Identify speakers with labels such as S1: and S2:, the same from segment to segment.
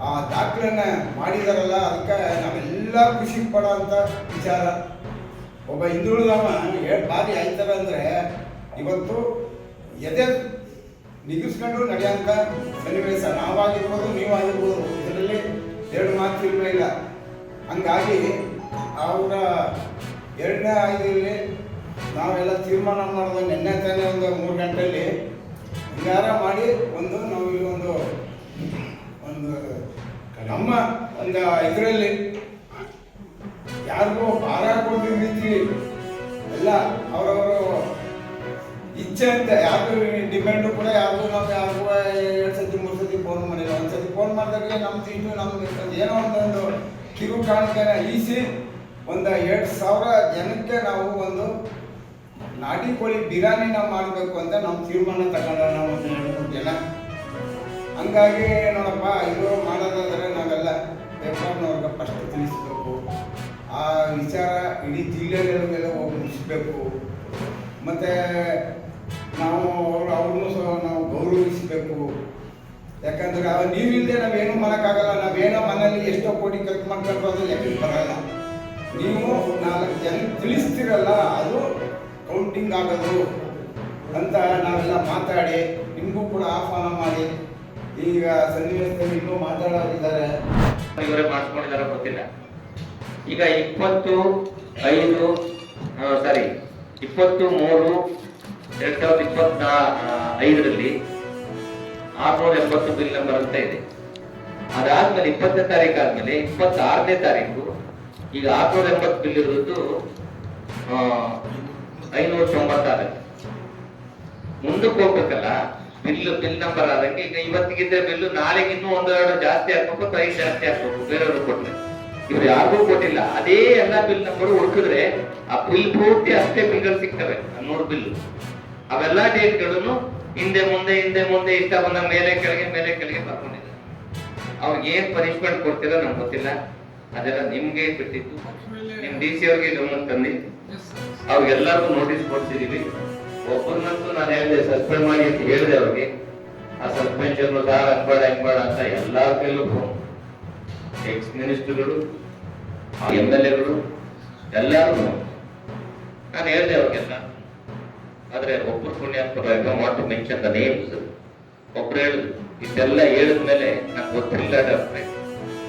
S1: ಆ ದಾಖಲೆನ ಮಾಡಿದಾರಲ್ಲ, ಅದಕ್ಕೆ ನಾವೆಲ್ಲ ಖುಷಿ ಪಡೋ ಅಂತ ವಿಚಾರ. ಒಬ್ಬ ಹಿಂದುಳಿದವ ಭಾರಿ ಆಯ್ತಾರ ಅಂದರೆ ಇವತ್ತು ಎದೆ ನಿಗಿಸ್ಕೊಂಡು ನಡೆಯೋಂಥ ಸನ್ನಿವೇಶ. ನಾವಾಗಿರ್ಬೋದು, ನೀವಾಗಿರ್ಬೋದು, ಇದರಲ್ಲಿ ಎರಡು ಮಾತು ಇಲ್ಲ. ಹಂಗಾಗಿ ಅವರ 2ನೇ ಆಯ್ದಲ್ಲಿ ನಾವೆಲ್ಲ ತೀರ್ಮಾನ ಮಾಡೋದು ನಿನ್ನೆ ತಾನೇ ಒಂದು 3 ಗಂಟೆಯಲ್ಲಿ ಹಿಂಗಾರ ಮಾಡಿ ನಾವು ಇಲ್ಲಿ ಒಂದು ನಮ್ಮ ಒಂದು ಇದರಲ್ಲಿ ಯಾರಿಗೂ ಭಾರ ಕೊಟ್ಟಿದ್ದ ರೀತಿ ಎಲ್ಲ ಅವರವರು ಇಚ್ಛೆ ಅಂತ ಯಾರಿಗೂ ಡಿಮ್ಯಾಂಡು ಕೂಡ ಯಾರಿಗೂ ನಾವು ಯಾರಿಗೂ 2 ಸತಿ 3 ಸತಿ ಫೋನ್ ಮಾಡಿಲ್ಲ. ಒಂದು ಸತಿ ಫೋನ್ ಮಾಡಿದಾಗ ನಮ್ಮ ಸೀಟು ನಮ್ಗೆ ಏನೋ ಒಂದು ಕಿರು ಕಾಣಿಕೆನ ಈಸಿ ಒಂದು 2,000 ಜನಕ್ಕೆ ನಾವು ಒಂದು ನಾಟಿ ಕೋಳಿ ಬಿರಿಯಾನಿನ ಮಾಡಬೇಕು ಅಂತ ನಾವು ತೀರ್ಮಾನ ತಗೊಂಡ್ರೆ ನಾವು ಒಂದು 2-3 ಜನ. ಹಂಗಾಗಿ ನೋಡಪ್ಪ, ಇದು ಮಾಡೋದಾದರೆ ನಾವೆಲ್ಲ ಪೇಪರ್ನವ್ರಿಗೆ ಫಸ್ಟ್ ತಿಳಿಸ್ಬೇಕು. ಆ ವಿಚಾರ ಇಡೀ ಜಿಲ್ಲೆಗಳಿಗೆಲ್ಲ ಹೋಗಿ ಮುಗಿಸ್ಬೇಕು. ಮತ್ತು ನಾವು ಅವ್ರನ್ನೂ ಸಹ ನಾವು ಗೌರವಿಸಬೇಕು. ಯಾಕಂದರೆ ನೀವಿಲ್ಲದೆ ನಾವೇನು ಮಾಡೋಕ್ಕಾಗಲ್ಲ. ನಾವೇನೋ ಮನೇಲಿ ಎಷ್ಟೋ ಕೋಟಿ ಖರ್ಚು ಮಾಡ್ಕೊಂಡ್ರು ಅದು ಲೆಕ್ಕಕ್ಕೆ ಬರೋಲ್ಲ. ನೀವು 4 ಜನ ತಿಳಿಸ್ತಿರಲ್ಲ, ಅದು ಕೌಂಟಿಂಗ್ ಆಗೋದು ಅಂತ ನಾವೆಲ್ಲ ಮಾತಾಡಿ ನಿಮಗೂ ಕೂಡ ಆಹ್ವಾನ ಮಾಡಿ ಈಗ ಸನ್ನಿವೇಶದಲ್ಲಿ ಇನ್ನೂ ಮಾತಾಡೋರಿದ್ದಾರೆ.
S2: ಇವರೇ ಮಾಡಿಸ್ಕೊಂಡಿದ್ದಾರೆ ಗೊತ್ತಿಲ್ಲ. ಈಗ 23/2025ರಲ್ಲಿ 680 ಬಿಲ್ ನಂಬರ್ ಅಂತ ಇದೆ. ಅದಾದ್ಮೇಲೆ 20ನೇ ತಾರೀಕು ಆದ್ಮೇಲೆ 26ನೇ ತಾರೀಕು ಈಗ 680 ಬಿಲ್ ಇರೋದು 596. ಮುಂದಕ್ಕೆ ಹೋಗ್ಬೇಕಲ್ಲ, ಬಿಲ್ ನಂಬರ್ ಆದಂಗೆ ಈಗ ಇವತ್ತಿಗಿದ್ರೆ ಬಿಲ್ಲು ನಾಳೆಗೆ ಇನ್ನೂ 1-2 ಜಾಸ್ತಿ ಆಗ್ಬೇಕು, 5 ಜಾಸ್ತಿ ಆಗ್ಬೇಕು. ಬೇರೆಯವರು ಕೊಟ್ರೆ ಇವ್ರು ಯಾರಿಗೂ ಕೊಟ್ಟಿಲ್ಲ. ಅದೇ ಎಲ್ಲ ಬಿಲ್ ನಂಬರ್ ಹುಡುಕಿದ್ರೆ ಆ ಬಿಲ್ ಪೂರ್ತಿ ಅಷ್ಟೇ ಬಿಲ್ಗಳು ಸಿಗ್ತವೆ. 100 ಬಿಲ್ ಅವೆಲ್ಲ ಡೇಟ್ಗಳನ್ನು ಹಿಂದೆ ಮುಂದೆ ಇಷ್ಟ ಬಂದ ಮೇಲೆ ಕೆಳಗೆ ಬರ್ಕೊಂಡಿದ್ದಾರೆ. ಅವ್ರಿಗೆ ಏನ್ ಪನಿಷ್ಮೆಂಟ್ ಕೊಡ್ತೀರೋ ನಮ್ಗೆ ಗೊತ್ತಿಲ್ಲ. ಅದೆಲ್ಲ ನಿಮ್ಗೆ ಬಿಟ್ಟಿತ್ತು. ನಿಮ್ DC ಅವ್ರಿಗೆ ಗಮನ ತಂದು ಅವ್ರಿಗೆಲ್ಲರಿಗೂ ನೋಟಿಸ್ ಕೊಡ್ತಿದೀವಿ. ಒಬ್ಬರನ್ನಂತೂ ನಾನು ಹೇಳಿದೆ ಸಸ್ಪೆಂಡ್ ಮಾಡಿ ಅಂತ ಹೇಳಿದೆ ಅವ್ರಿಗೆ. ಆ ಸಸ್ಪೆನ್ಷನ್ ಹಂಗ್ಬೇಡ ಅಂತ ಎಲ್ಲಾರ ಕೈಲೂ ಎಕ್ಸ್ ಮಿನಿಸ್ಟರ್ಗಳು, MLAಗಳು ಎಲ್ಲರೂ ನಾನು ಹೇಳಿದೆ ಅವ್ರಿಗೆಲ್ಲ. ಆದ್ರೆ ಒಬ್ಬರು ಪುಣ್ಯಾತ್ಮರು I don't want to mention the names. ಒಬ್ರು ಹೇಳಿದ್ರು, ಇದೆಲ್ಲ ಹೇಳಿದ್ಮೇಲೆ ನಂಗೆ ಗೊತ್ತಿಲ್ಲ ಡಾಕ್ಟ್ರೆ,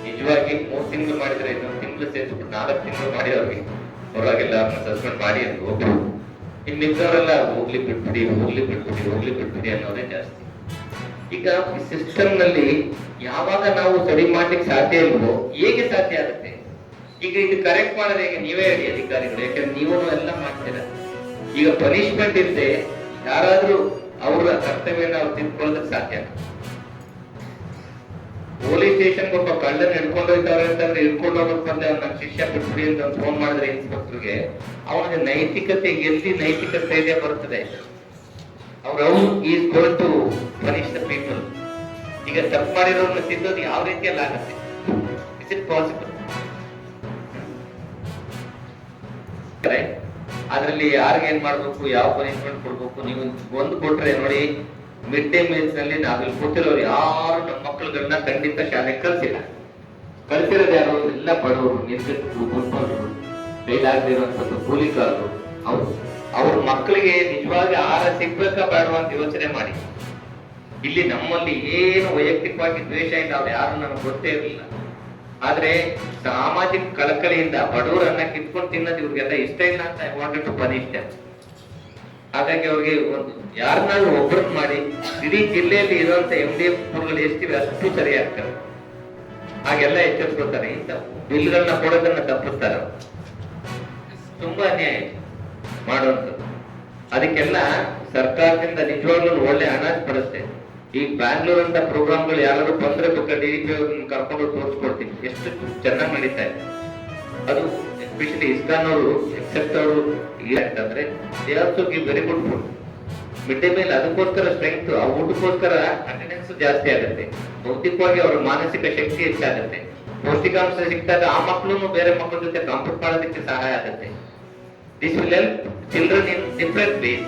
S2: ನಿಜವಾಗಿ 3 ತಿಂಗಳು ಮಾಡಿದ್ರೆ 1 ತಿಂಗಳು ಸೇರಿಸ್ಬಿಟ್ಟು 4 ತಿಂಗಳು ಮಾಡಿ ಅವ್ರಿಗೆ ಹೊರಗೆಲ್ಲ ಸಸ್ಪೆಂಡ್ ಮಾಡಿ ಅಂತ ಒಬ್ರು. ಇನ್ನಿದ್ದವರೆಲ್ಲ ಹೋಗ್ಲಿ ಬಿಟ್ಬಿಡಿ ಅನ್ನೋದೇ ಜಾಸ್ತಿ. ಈಗ ಸಿಸ್ಟಮ್ ನಲ್ಲಿ ಯಾವಾಗ ನಾವು ಸರಿ ಮಾಡ್ಲಿಕ್ಕೆ ಸಾಧ್ಯ ಇಲ್ವೋ ಹೇಗೆ ಸಾಧ್ಯ ಆಗುತ್ತೆ? ಈಗ ಇದು ಕರೆಕ್ಟ್ ಮಾಡೋದು ಹೇಗೆ? ನೀವೇ ಹೇಳಿ ಅಧಿಕಾರಿಗಳು, ಯಾಕಂದ್ರೆ ನೀವು ಎಲ್ಲ ಮಾಡ್ತೀರ. ಈಗ ಪನಿಷ್ಮೆಂಟ್ ಇಲ್ಲದೆ ಯಾರಾದ್ರೂ ಅವರ ಕರ್ತವ್ಯನ ಅವ್ರು ತಿಳ್ಕೊಳ್ಳೋದಕ್ಕೆ ಸಾಧ್ಯ? ಪೊಲೀಸ್ ಸ್ಟೇಷನ್ ಒಬ್ಬ ಕಳ್ಳನ ಹಿಡ್ಕೊಂಡು ಹೋಗ್ತಾರೆ ಅಂತಂದ್ರೆ ಹಿಡ್ಕೊಂಡು ಹೋಗೋದ್ ಬಂದ್ರೆ ನನ್ನ ಶಿಷ್ಯ ಬಿಟ್ಬಿಡಿ ಅಂತ ಫೋನ್ ಮಾಡಿದ್ರೆ ಇನ್ಸ್ಪೆಕ್ಟರ್ಗೆ, ಅವನಿಗೆ ಎಲ್ಲಿ ನೈತಿಕತೆ ಇದೆ ಬರುತ್ತದೆ? ಅವ್ರು is going to punish the people. ಈಗ ತಪ್ಪು ಮಾಡಿರೋರ್ನ ತಿದ್ದೋದು ಯಾವ ರೀತಿಯಲ್ಲಿ ಆಗುತ್ತೆ? Is it possible? ಅದ್ರಲ್ಲಿ ಯಾರಿಗೆ ಏನ್ ಮಾಡ್ಬೇಕು, ಯಾವ ಪನಿಷ್ಮೆಂಟ್ ಕೊಡ್ಬೇಕು? ನೀವು ಒಂದು ಕೊಟ್ರೆ ನೋಡಿ, ಮಿಡ್ ಡೇ ಮೀಲ್ಸ್ ನಲ್ಲಿ ನಾವಿಲ್ಲಿ ಕೂತಿರೋರು ಯಾರು ನಮ್ಮ ಮಕ್ಕಳುಗಳನ್ನ ಖಂಡಿತ ಶಾಲೆಗೆ ಕಳ್ಸಿರೋದು ಯಾರು? ಎಲ್ಲ ಬಡವರು, ನಿರ್ಗತಿಕರು, ಗುಡ್ಬಂದ್ರು, ಫೇಲ್ ಆಗದಿರುವಂತದ್ದು, ಕೂಲಿಕಾರರು. ಅವ್ರ ಮಕ್ಕಳಿಗೆ ನಿಜವಾಗಿ ಆಹಾರ ಸಿಗ್ಬೇಕಾ ಬೇಡವಾ ಅಂತ ಯೋಚನೆ ಮಾಡಿ. ಇಲ್ಲಿ ನಮ್ಮಲ್ಲಿ ಏನು ವೈಯಕ್ತಿಕವಾಗಿ ದ್ವೇಷ ಇಲ್ಲ, ಅವ್ರು ಯಾರು ನನಗೆ ಗೊತ್ತೇ ಇರಲಿಲ್ಲ. ಆದ್ರೆ ಸಾಮಾಜಿಕ ಕಳಕಳಿಯಿಂದ ಬಡವರನ್ನ ಕಿತ್ಕೊಂಡು ತಿನ್ನೋದು ಇವ್ರಿಗೆಲ್ಲ ಇಷ್ಟ ಇಲ್ಲ ಅಂತ I wanted to punish them. ಹಾಗಾಗಿ ಅವ್ರಿಗೆ ಒಂದು ಯಾರನ್ನಾದ್ರೂ ಒಬ್ಬರನ್ನ ಮಾಡಿ ಇಡೀ ಜಿಲ್ಲೆಯಲ್ಲಿ ಇರುವಂತ MDF ಗಳು ಎಷ್ಟಿವೆ ಅಷ್ಟು ಸರಿ ಆಗ್ತವೆ. ಹಾಗೆಲ್ಲ ಎಚ್ಚರಿಸ್ಕೊತಾರೆ. ಇಂಥ ಬಿಲ್ಗಳನ್ನ ಕೊಡೋದನ್ನ ತಪ್ಪಿಸ್ತಾರೆ. ತುಂಬಾ ಅನ್ಯಾಯ ಮಾಡುವಂಥದ್ದು. ಅದಕ್ಕೆಲ್ಲ ಸರ್ಕಾರದಿಂದ ನಿಜವಾಗ್ಲೂ ಒಳ್ಳೆ ಹಣ ಪಡಿಸುತ್ತೆ. ಈ ಬ್ಯಾಂಗ್ಳೂರ್ ಅಂತ ಪ್ರೋಗ್ರಾಮ್ಗಳು ಯಾರು ಬಂದ್ರೆ ಬೇಕಾದ್ರೆ DDP ಅವ್ರನ್ನ ಕರ್ಕೊಂಡು ತೋರಿಸ್ಕೊಡ್ತೀನಿ, ಎಷ್ಟು ಚೆನ್ನಾಗಿ ನಡೀತಾ ಇದೆ. ಅದು ಎಸ್ಪೆಷಲಿ ಇಸ್ಕಾನ್ ಅವರು ಎಕ್ಸೆಪ್ಟ್ ಅವರು ಅಂತಂದ್ರೆ they also give very good food. Mid day meal ಅದಕ್ಕೋಸ್ಕರ ಸ್ಟ್ರೆಂತ್, ಆ ಊಟಕ್ಕೋಸ್ಕರ ಅಟೆಂಡೆನ್ಸ್ ಜಾಸ್ತಿ ಆಗುತ್ತೆ. ಭೌತಿಕವಾಗಿ ಅವರ ಮಾನಸಿಕ ಶಕ್ತಿ ಹೆಚ್ಚಾಗುತ್ತೆ. ಪೌಷ್ಟಿಕಾಂಶ ಸಿಕ್ತಾಗ ಆ ಮಕ್ಕಳು ಬೇರೆ ಮಕ್ಕಳ ಜೊತೆ ಕಾಂಪೀಟ್ ಮಾಡೋದಕ್ಕೆ ಸಹಾಯ ಆಗುತ್ತೆ. This will help children in different ways.